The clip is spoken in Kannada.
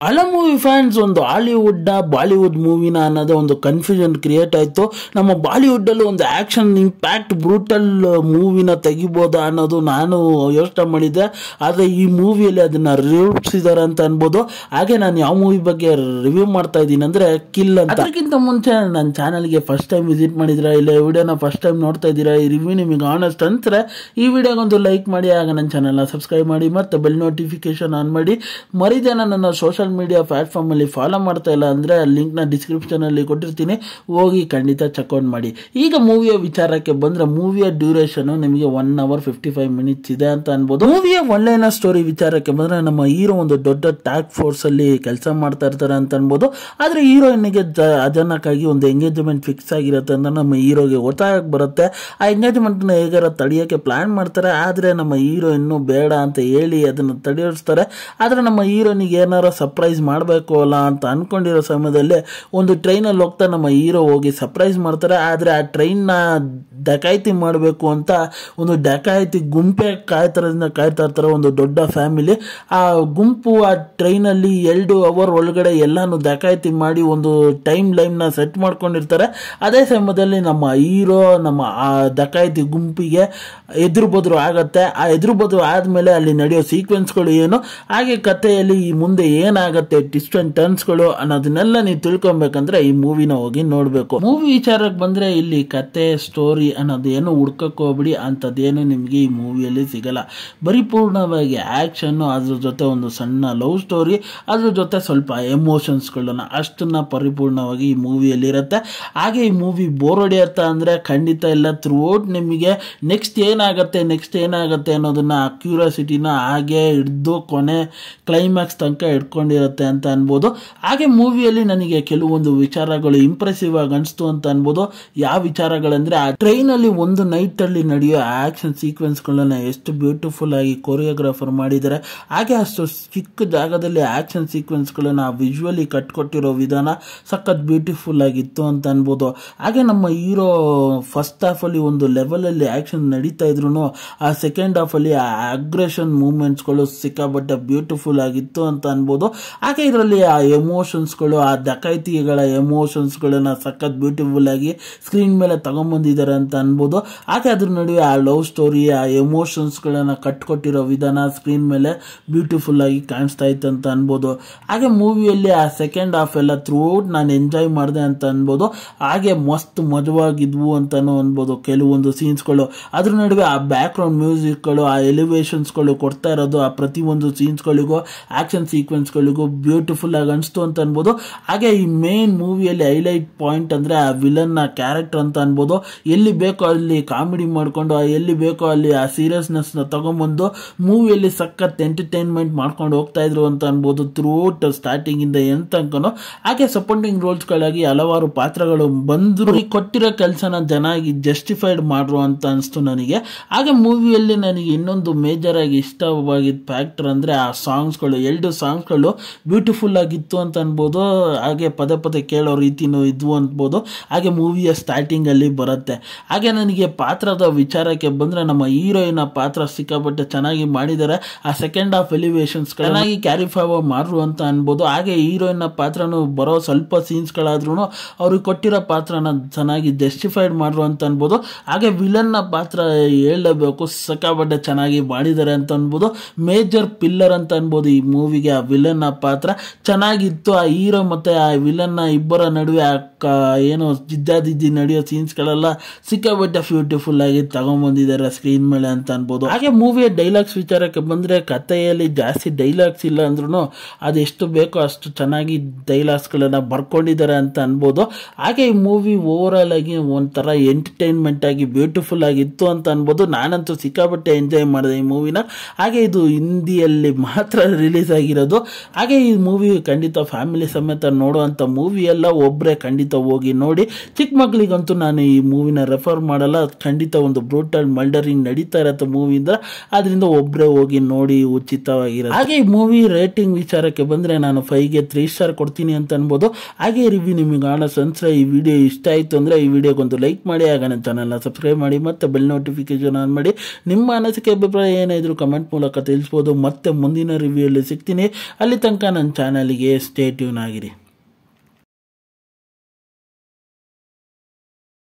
ಹಲ ಮೂವಿ ಫ್ಯಾನ್ಸ್ ಒಂದು ಹಾಲಿವುಡ್ ಬಾಲಿವುಡ್ ಮೂವಿನ ಅನ್ನೋದೇ ಒಂದು ಕನ್ಫ್ಯೂಷನ್ ಕ್ರಿಯೇಟ್ ಆಯಿತು. ನಮ್ಮ ಬಾಲಿವುಡ್ಡಲ್ಲಿ ಒಂದು ಆ್ಯಕ್ಷನ್ ಇಂಪ್ಯಾಕ್ಟ್ ಬ್ರೂಟಲ್ ಮೂವಿನ ತೆಗಿಬೋದಾ ಅನ್ನೋದು ನಾನು ಯೋಚನೆ ಮಾಡಿದ್ದೆ. ಆದರೆ ಈ ಮೂವಿಯಲ್ಲಿ ಅದನ್ನು ರೂಪಿಸಿದ್ದಾರೆ ಅಂತ ಅನ್ಬೋದು. ಹಾಗೆ ನಾನು ಯಾವ ಮೂವಿ ಬಗ್ಗೆ ರಿವ್ಯೂ ಮಾಡ್ತಾ ಇದ್ದೀನಿ ಅಂದರೆ ಕಿಲ್ ಅಂತ. ಅದಕ್ಕಿಂತ ಮುಂಚೆ ನನ್ನ ಚಾನಲ್ಗೆ ಫಸ್ಟ್ ಟೈಮ್ ವಿಸಿಟ್ ಮಾಡಿದ್ರೆ ಇಲ್ಲ ವಿಡಿಯೋನ ಫಸ್ಟ್ ಟೈಮ್ ನೋಡ್ತಾ ಇದ್ದೀರಾ, ಈ ರಿವ್ಯೂ ನಿಮಗೆ ಆನೆಸ್ಟ್ ಅಂದರೆ ಈ ವಿಡಿಯೋಗೊಂದು ಲೈಕ್ ಮಾಡಿ, ಆಗ ನನ್ನ ಚಾನಲ್ನ ಸಬ್ಸ್ಕ್ರೈಬ್ ಮಾಡಿ ಮತ್ತು ಬೆಲ್ ನೋಟಿಫಿಕೇಶನ್ ಆನ್ ಮಾಡಿ. ಮರಿದೇ ನನ್ನ ಸೋಷಲ್ ಮೀಡಿಯಾ ಪ್ಲಾಟ್ಫಾರ್ಮ್ ಅಲ್ಲಿ ಫಾಲೋ ಮಾಡ್ತಾ ಇಲ್ಲ ಅಂದ್ರೆ ಲಿಂಕ್ ನ ಡಿಸ್ಕ್ರಿಪ್ಷನ್ ಅಲ್ಲಿ ಕೊಟ್ಟಿರ್ತೀನಿ, ಹೋಗಿ ಖಂಡಿತ ಚೆಕ್ಔಟ್ ಮಾಡಿ. ಈಗ ಮೂವಿಯ ವಿಚಾರಕ್ಕೆ ಬಂದ್ರೆ ಮೂವಿಯ ಡ್ಯೂರೇಷನ್ ನಿಮಗೆ 1 hour 55 minutes ಇದೆ ಅಂತ ಅನ್ಬೋದು. ಮೂವಿಯ ಒಳ್ಳೆಯ ಸ್ಟೋರಿ ವಿಚಾರಕ್ಕೆ ಬಂದ್ರೆ ನಮ್ಮ ಹೀರೋ ಒಂದು ದೊಡ್ಡ ಟ್ಯಾಕ್ ಫೋರ್ಸ್ ಅಲ್ಲಿ ಕೆಲಸ ಮಾಡ್ತಾ ಇರ್ತಾರೆ ಅಂತ ಅನ್ಬೋದು. ಆದ್ರೆ ಹೀರೋಯಿನ್ಗೆ ಅಚಾನಕ್ಕಾಗಿ ಒಂದು ಎಂಗೇಜ್ಮೆಂಟ್ ಫಿಕ್ಸ್ ಆಗಿರುತ್ತೆ ಅಂತ ನಮ್ಮ ಹೀರೋಗೆ ಗೊತ್ತಾಗಕ್ಕೆ ಬರುತ್ತೆ. ಆ ಎಂಗೇಜ್ಮೆಂಟ್ ನ ಹೇಗಾರ ತಡೆಯೋಕೆ ಪ್ಲಾನ್ ಮಾಡ್ತಾರೆ. ಆದ್ರೆ ನಮ್ಮ ಹೀರೋ ಇನ್ನೂ ಬೇಡ ಅಂತ ಹೇಳಿ ಅದನ್ನು ತಡೆಯಿಸ್ತಾರೆ. ಆದ್ರೆ ನಮ್ಮ ಹೀರೋನಿಗೆ ಏನಾರ ಸರ್ಪ್ರೈಸ್ ಮಾಡಬೇಕು ಅಲ್ಲ ಅಂತ ಅನ್ಕೊಂಡಿರೋ ಸಮಯದಲ್ಲಿ ಒಂದು ಟ್ರೈನಲ್ಲಿ ಹೋಗ್ತಾ ನಮ್ಮ ಹೀರೋ ಹೋಗಿ ಸರ್ಪ್ರೈಸ್ ಮಾಡ್ತಾರೆ. ಆದರೆ ಆ ಟ್ರೈನ್ನ ಡಕಾಯಿತಿ ಮಾಡಬೇಕು ಅಂತ ಒಂದು ಡಕಾಯಿತಿ ಗುಂಪೆ ಕಾಯ್ತಾ ಇರ್ತಾರೆ, ಒಂದು ದೊಡ್ಡ ಫ್ಯಾಮಿಲಿ. ಆ ಗುಂಪು ಆ ಟ್ರೈನಲ್ಲಿ 2 hour ಒಳಗಡೆ ಎಲ್ಲಾನು ಡಕಾಯಿತಿ ಮಾಡಿ ಒಂದು ಟೈಮ್ ಲೈನ್ನ ಸೆಟ್ ಮಾಡ್ಕೊಂಡಿರ್ತಾರೆ. ಅದೇ ಸಮಯದಲ್ಲಿ ನಮ್ಮ ಹೀರೋ ನಮ್ಮ ಆ ಡಕಾಯಿತಿ ಗುಂಪಿಗೆ ಎದುರು ಬದ್ರು ಆಗತ್ತೆ. ಆ ಎದುರು ಬದ್ರು ಆದ್ಮೇಲೆ ಅಲ್ಲಿ ನಡೆಯೋ ಸೀಕ್ವೆನ್ಸ್ಗಳು ಏನು, ಹಾಗೆ ಕಥೆಯಲ್ಲಿ ಈ ಮುಂದೆ ಏನಾಗತ್ತೆ, ಟ್ವಿಸ್ಟ್ ಅಂಡ್ ಟರ್ನ್ಸ್ಗಳು ಅನ್ನೋದನ್ನೆಲ್ಲ ನೀವು ತಿಳ್ಕೊಬೇಕಂದ್ರೆ ಈ ಮೂವಿನ ಹೋಗಿ ನೋಡ್ಬೇಕು. ಮೂವಿ ವಿಚಾರಕ್ಕೆ ಬಂದ್ರೆ ಇಲ್ಲಿ ಕತೆ ಸ್ಟೋರಿ ಅನ್ನೋದೇನು ಹುಡ್ಕಕ್ ಹೋಗ್ಬಿಡಿ, ಅಂತದೇನು ನಿಮ್ಗೆ ಈ ಮೂವಿಯಲ್ಲಿ ಸಿಗಲ್ಲ. ಪರಿಪೂರ್ಣವಾಗಿ ಆಕ್ಷನ್, ಅದ್ರ ಜೊತೆ ಒಂದು ಸಣ್ಣ ಲವ್ ಸ್ಟೋರಿ, ಅದ್ರ ಜೊತೆ ಸ್ವಲ್ಪ ಎಮೋಷನ್ಸ್ಗಳನ್ನ ಅಷ್ಟನ್ನ ಪರಿಪೂರ್ಣವಾಗಿ ಈ ಮೂವಿಯಲ್ಲಿ ಇರುತ್ತೆ. ಹಾಗೆ ಈ ಮೂವಿ ಬೋರ್ ಹೊಡೆಯತ್ತ ಅಂದ್ರೆ ಖಂಡಿತ ಇಲ್ಲ. ಥ್ರೂ ಔಟ್ ನಿಮಗೆ ನೆಕ್ಸ್ಟ್ ಏನಾಗತ್ತೆ ಅನ್ನೋದನ್ನ ಕ್ಯೂರಿಯಾಸಿಟಿನ ಹಾಗೆ ಹಿಡ್ದು ಕೊನೆ ಕ್ಲೈಮ್ಯಾಕ್ಸ್ ತನಕ ಇಟ್ಕೊಂಡಿರುತ್ತೆ ಅಂತ ಅನ್ಬೋದು. ಹಾಗೆ ಮೂವಿಯಲ್ಲಿ ನನಗೆ ಕೆಲವೊಂದು ವಿಚಾರಗಳು ಇಂಪ್ರೆಸಿವ್ ಆಗಿ ಅನಿಸ್ತು ಅಂತ ಅನ್ಬೋದು. ಯಾವ ವಿಚಾರಗಳಂದ್ರೆ ಆ ಟ್ರೈನ್ ಅಲ್ಲಿ ಒಂದು ನೈಟ್ ಅಲ್ಲಿ ನಡೆಯೋ ಆಕ್ಷನ್ ಸೀಕ್ವೆನ್ಸ್ ಗಳನ್ನ ಎಷ್ಟು ಬ್ಯೂಟಿಫುಲ್ ಆಗಿ ಕೊರಿಯೋಗ್ರಾಫರ್ ಮಾಡಿದ್ದಾರೆ. ಹಾಗೆ ಅಷ್ಟು ಚಿಕ್ಕ ಜಾಗದಲ್ಲಿ ಆಕ್ಷನ್ ಸೀಕ್ವೆನ್ಸ್ ಗಳನ್ನ ವಿಜುವಲಿ ಕಟ್ಕೊಟ್ಟಿರೋ ವಿಧಾನ ಸಖತ್ ಬ್ಯೂಟಿಫುಲ್ ಆಗಿತ್ತು ಅಂತ ಅನ್ಬೋದು. ಹಾಗೆ ನಮ್ಮ ಹೀರೋ ಫಸ್ಟ್ ಹಾಫ್ ಅಲ್ಲಿ ಒಂದು ಲೆವೆಲ್ ಅಲ್ಲಿ ಆಕ್ಷನ್ ನಡೀತಾ ಇದ್ರು ಆ ಸೆಕೆಂಡ್ ಹಾಫ್ ಅಲ್ಲಿ ಆ ಅಗ್ರೆಷನ್ ಮೂವ್ಮೆಂಟ್ಸ್ ಗಳು ಸಿಕ್ಕಾಪಟ್ಟೆ ಬ್ಯೂಟಿಫುಲ್ ಆಗಿತ್ತು ಅಂತ ಅನ್ಬೋದು. ಹಾಗೆ ಇದರಲ್ಲಿ ಆ ಎಮೋಷನ್ಸ್ಗಳು, ಆ ಡಕಾಯಿತಿಗಳ ಎಮೋಷನ್ಸ್ಗಳನ್ನ ಸಖತ್ ಬ್ಯೂಟಿಫುಲ್ ಆಗಿ ಸ್ಕ್ರೀನ್ ಮೇಲೆ ತಗೊಂಡ್ಬಂದಿದ್ದಾರೆ ಅಂತ ಅನ್ಬೋದು. ಹಾಗೆ ಅದ್ರ ನಡುವೆ ಆ ಲವ್ ಸ್ಟೋರಿ, ಆ ಎಮೋಷನ್ಸ್ಗಳನ್ನ ಕಟ್ಕೊಟ್ಟಿರೋ ವಿಧಾನ ಸ್ಕ್ರೀನ್ ಮೇಲೆ ಬ್ಯೂಟಿಫುಲ್ ಆಗಿ ಕಾಣಿಸ್ತಾ ಇತ್ತು ಅಂತ ಅನ್ಬೋದು. ಹಾಗೆ ಮೂವಿಯಲ್ಲಿ ಆ ಸೆಕೆಂಡ್ ಹಾಫ್ ಎಲ್ಲ ಥ್ರೂ ಔಟ್ ನಾನು ಎಂಜಾಯ್ ಮಾಡಿದೆ ಅಂತ ಅನ್ಬೋದು. ಹಾಗೆ ಮಸ್ತ್ ಮಜವಾಗಿದ್ವು ಅಂತಾನು ಅನ್ಬೋದು ಕೆಲವೊಂದು ಸೀನ್ಸ್ಗಳು. ಅದ್ರ ನಡುವೆ ಆ ಬ್ಯಾಕ್ ಗ್ರೌಂಡ್ ಮ್ಯೂಸಿಕ್ಗಳು, ಆ ಎಲಿವೇಶನ್ಸ್ಗಳು ಕೊಡ್ತಾ ಇರೋದು ಆ ಪ್ರತಿಯೊಂದು ಸೀನ್ಸ್ಗಳಿಗೂ ಆಕ್ಷನ್ ಸೀಕ್ವೆನ್ಸ್ಗಳಿಗೂ ಬ್ಯೂಟಿಫುಲ್ ಆಗಿ ಅನಿಸ್ತು ಅಂತ ಅನ್ಬೋದು. ಹಾಗೆ ಈ ಮೇನ್ ಮೂವಿಯಲ್ಲಿ ಹೈಲೈಟ್ ಪಾಯಿಂಟ್ ಅಂದ್ರೆ ಆ ವಿಲನ್ ನ ಕ್ಯಾರೆಕ್ಟರ್ ಅಂತ ಅನ್ಬೋದು. ಎಲ್ಲಿ ಬೇಕೋ ಅಲ್ಲಿ ಕಾಮಿಡಿ ಮಾಡ್ಕೊಂಡು, ಎಲ್ಲಿ ಬೇಕೋ ಅಲ್ಲಿ ಆ ಸೀರಿಯಸ್ನೆಸ್ ನ ತಗೊಂಡ್ಬಂದು ಮೂವಿಯಲ್ಲಿ ಸಖತ್ ಎಂಟರ್ಟೈನ್ಮೆಂಟ್ ಮಾಡ್ಕೊಂಡು ಹೋಗ್ತಾ ಇದ್ರು ಅಂತ ಅನ್ಬೋದು ಥ್ರೂ ಔಟ್ ಸ್ಟಾರ್ಟಿಂಗ್ ಇಂದ ಎಂಡ್ ತನಕನು. ಹಾಗೆ ಸಪೋರ್ಟಿಂಗ್ ರೋಲ್ಸ್ ಗಳಾಗಿ ಹಲವಾರು ಪಾತ್ರಗಳು ಬಂದ್ರು ಕೊಟ್ಟಿರೋ ಕೆಲಸನ ಚೆನ್ನಾಗಿ ಜಸ್ಟಿಫೈಡ್ ಮಾಡ್ರು ಅಂತ ಅನಿಸ್ತು ನನಗೆ. ಹಾಗೆ ಮೂವಿಯಲ್ಲಿ ನನಗೆ ಇನ್ನೊಂದು ಮೇಜರ್ ಆಗಿ ಇಷ್ಟವಾಗಿದ್ದ ಫ್ಯಾಕ್ಟರ್ ಅಂದ್ರೆ ಆ ಸಾಂಗ್ಸ್ಗಳು, 2 ಸಾಂಗ್ಸ್ಗಳು ಬ್ಯೂಟಿಫುಲ್ ಆಗಿತ್ತು ಅಂತ ಅನ್ಬೋದು. ಹಾಗೆ ಪದೇ ಪದೇ ಕೇಳೋ ರೀತಿನೂ ಇದ್ವು ಅನ್ಬೋದು. ಹಾಗೆ ಮೂವಿಯ ಸ್ಟಾರ್ಟಿಂಗ್ ಅಲ್ಲಿ ಬರುತ್ತೆ. ಹಾಗೆ ನನಗೆ ಪಾತ್ರದ ವಿಚಾರಕ್ಕೆ ಬಂದ್ರೆ ನಮ್ಮ ಹೀರೋಯಿನ್ ಪಾತ್ರ ಸಿಕ್ಕಾಪಟ್ಟೆ ಚೆನ್ನಾಗಿ ಮಾಡಿದ್ದಾರೆ. ಆ ಸೆಕೆಂಡ್ ಹಾಫ್ ಎಲಿವೇಶನ್ಸ್ ಚೆನ್ನಾಗಿ ಕ್ಯಾರಿ ಫಾರ್ವರ್ಡ್ ಮಾಡ್ರು ಅಂತ ಅನ್ಬೋದು. ಹಾಗೆ ಹೀರೋಯಿನ್ ಪಾತ್ರನು ಬರೋ ಸ್ವಲ್ಪ ಸೀನ್ಸ್ ಗಳಾದ್ರೂ ಅವ್ರಿಗೆ ಕೊಟ್ಟಿರೋ ಪಾತ್ರನ ಚೆನ್ನಾಗಿ ಜಸ್ಟಿಫೈಡ್ ಮಾಡ್ರು ಅಂತ ಅನ್ಬೋದು. ಹಾಗೆ ವಿಲನ್ ನ ಪಾತ್ರ ಹೇಳಲೇಬೇಕು, ಸಿಕ್ಕಾಪಟ್ಟೆ ಚೆನ್ನಾಗಿ ಮಾಡಿದ್ದಾರೆ ಅಂತ ಅನ್ಬೋದು. ಮೇಜರ್ ಪಿಲ್ಲರ್ ಅಂತ ಅನ್ಬೋದು ಈ ಮೂವಿಗೆ ಆ ವಿಲನ್ ಪಾತ್ರ ಚೆನ್ನಾಗಿತ್ತು. ಆ ಹೀರೋ ಮತ್ತೆ ಆ ವಿಲನ್ ಇಬ್ಬರ ನಡುವೆ ಏನೋ ಜಿದ್ದಾದಿದ್ದಿ ನಡೆಯೋ ಸೀನ್ಸ್ ಗಳೆಲ್ಲ ಸಿಕ್ಕಾಪಟ್ಟೆ ಬ್ಯೂಟಿಫುಲ್ ಆಗಿ ತಗೊಂಡ್ಬಂದಿದ್ದಾರೆ ಸ್ಕ್ರೀನ್ ಮೇಲೆ ಅಂತ ಅನ್ಬೋದು. ಹಾಗೆ ಮೂವಿಯ ಡೈಲಾಗ್ಸ್ ವಿಚಾರಕ್ಕೆ ಬಂದ್ರೆ ಕಥೆಯಲ್ಲಿ ಜಾಸ್ತಿ ಡೈಲಾಗ್ಸ್ ಇಲ್ಲ ಅಂದ್ರೂ ಅದೆಷ್ಟು ಬೇಕೋ ಅಷ್ಟು ಚೆನ್ನಾಗಿ ಡೈಲಾಗ್ಸ್ ಗಳನ್ನ ಬರ್ಕೊಂಡಿದ್ದಾರೆ ಅಂತ ಅನ್ಬೋದು. ಹಾಗೆ ಈ ಮೂವಿ ಓವರ್ ಆಲ್ ಆಗಿ ಒಂಥರ ಎಂಟರ್ಟೈನ್ಮೆಂಟ್ ಆಗಿ ಬ್ಯೂಟಿಫುಲ್ ಆಗಿತ್ತು ಅಂತ ಅನ್ಬೋದು. ನಾನಂತೂ ಸಿಕ್ಕಾಪಟ್ಟೆ ಎಂಜಾಯ್ ಮಾಡಿದೆ ಈ ಮೂವಿನ. ಹಾಗೆ ಇದು ಹಿಂದಿಯಲ್ಲಿ ಮಾತ್ರ ರಿಲೀಸ್ ಆಗಿರೋದು. ಹಾಗೆ ಈ ಮೂವಿ ಖಂಡಿತ ಫ್ಯಾಮಿಲಿ ಸಮೇತ ನೋಡುವಂತ ಮೂವಿ ಎಲ್ಲ ಒಬ್ಬರೇ ಖಂಡಿತ ಹೋಗಿ ನೋಡಿ. ಚಿಕ್ಕ ಮಕ್ಕಳಿಗಂತೂ ನಾನು ಈ ಮೂವಿನ ಪ್ರಿಫರ್ ಮಾಡಲ್ಲ. ಖಂಡಿತ ಒಂದು ಬ್ರೂಟಲ್ ಮರ್ಡರಿಂಗ್ ನಡೀತಾ ಇರತ್ತೆ ಮೂವಿಯಿಂದ, ಅದರಿಂದ ಒಬ್ಬರೇ ಹೋಗಿ ನೋಡಿ ಉಚಿತವಾಗಿರುತ್ತೆ. ಹಾಗೆ ಈ ಮೂವಿ ರೇಟಿಂಗ್ ವಿಚಾರಕ್ಕೆ ಬಂದರೆ ನಾನು 5ಗೆ 3 ಸ್ಟಾರ್ ಕೊಡ್ತೀನಿ ಅಂತ ಅನ್ಬೋದು. ಹಾಗೆ ರಿವ್ಯೂ ನಿಮಗೆ ಅನ್ಸ್ರೆ ಈ ವಿಡಿಯೋ ಇಷ್ಟ ಆಯಿತು ಅಂದರೆ ಈ ವಿಡಿಯೋಗೊಂದು ಲೈಕ್ ಮಾಡಿ, ಆಗ ನನ್ನ ಚಾನಲ್ನ ಸಬ್ಸ್ಕ್ರೈಬ್ ಮಾಡಿ ಮತ್ತು ಬೆಲ್ ನೋಟಿಫಿಕೇಶನ್ ಆನ್ ಮಾಡಿ. ನಿಮ್ಮ ಅನಿಸಿಕೆ ಅಭಿಪ್ರಾಯ ಏನಾದರೂ ಕಮೆಂಟ್ ಮೂಲಕ ತಿಳಿಸ್ಬೋದು. ಮತ್ತೆ ಮುಂದಿನ ರಿವ್ಯೂಯಲ್ಲಿ ಸಿಗ್ತೀನಿ. ಅಲ್ಲಿ ತನಕ ನನ್ನ ಚಾನಲ್ಗೆ ಸ್ಟೇ ಟ್ಯೂನ್ ಆಗಿರಿ.